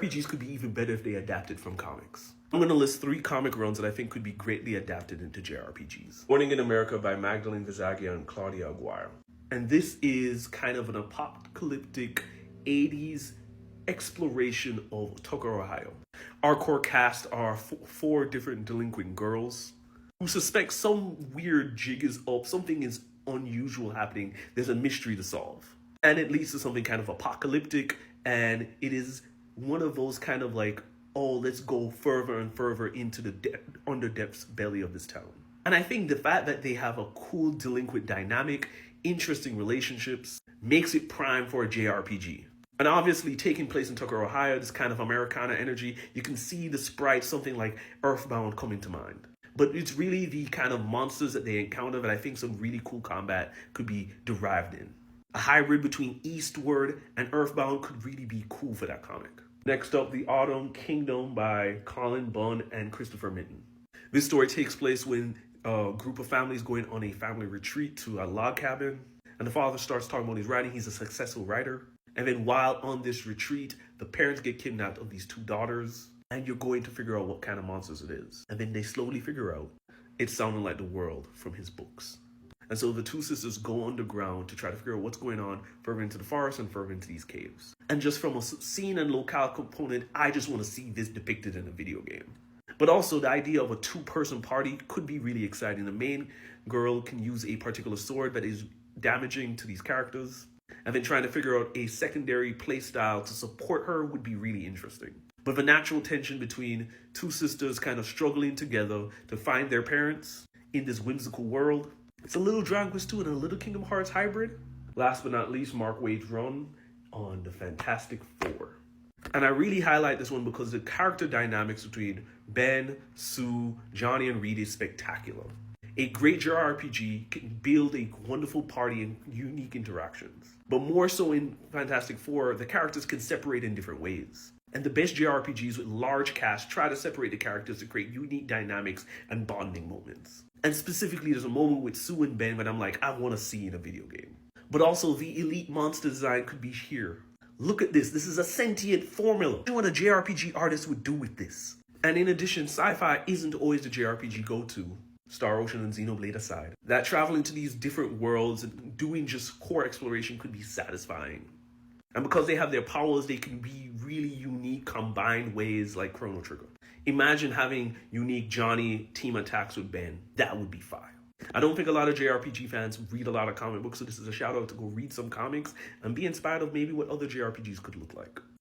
RPGs could be even better if they adapted from comics. I'm going to list 3 comic runs that I think could be greatly adapted into JRPGs. Born in America by Magdalene Vizagia and Claudia Aguirre. And this is kind of an apocalyptic 80s exploration of Tucker, Ohio. Our core cast are 4 different delinquent girls who suspect some weird jig is up, something is unusual happening, there's a mystery to solve. And it leads to something kind of apocalyptic, and it is one of those kind of like, oh, let's go further and further into the underdepths belly of this town. And I think the fact that they have a cool delinquent dynamic, interesting relationships, makes it prime for a JRPG. And obviously, taking place in Tucker, Ohio, this kind of Americana energy, you can see the sprite, something like Earthbound coming to mind. But it's really the kind of monsters that they encounter that I think some really cool combat could be derived in. A hybrid between Eastward and Earthbound could really be cool for that comic. Next up, The Autumn Kingdom by Colin Bunn and Christopher Mitten. This story takes place when a group of families going on a family retreat to a log cabin. And the father starts talking about his writing. He's a successful writer. And then while on this retreat, the parents get kidnapped of these 2 daughters. And you're going to figure out what kind of monsters it is. And then they slowly figure out it's sounding like the world from his books. And so the 2 sisters go underground to try to figure out what's going on further into the forest and further into these caves. And just from a scene and locale component, I just want to see this depicted in a video game. But also the idea of a 2-person party could be really exciting. The main girl can use a particular sword that is damaging to these characters. And then trying to figure out a secondary playstyle to support her would be really interesting. But the natural tension between 2 sisters kind of struggling together to find their parents in this whimsical world. It's a little Dragon Quest 2 and a little Kingdom Hearts hybrid. Last but not least, Mark Waid's run on the Fantastic Four. And I really highlight this one because the character dynamics between Ben, Sue, Johnny, and Reed is spectacular. A great JRPG can build a wonderful party and unique interactions. But more so in Fantastic Four, the characters can separate in different ways. And the best JRPGs with large casts try to separate the characters to create unique dynamics and bonding moments. And specifically, there's a moment with Sue and Ben that I'm like, I want to see in a video game. But also, the elite monster design could be here. Look at this. This is a sentient formula. What a JRPG artist would do with this. And in addition, sci-fi isn't always the JRPG go-to. Star Ocean and Xenoblade aside. That traveling to these different worlds and doing just core exploration could be satisfying. And because they have their powers, they can be really unique, combined ways like Chrono Trigger. Imagine having unique Johnny team attacks with Ben. That would be fire. I don't think a lot of JRPG fans read a lot of comic books, so this is a shout out to go read some comics and be inspired of maybe what other JRPGs could look like.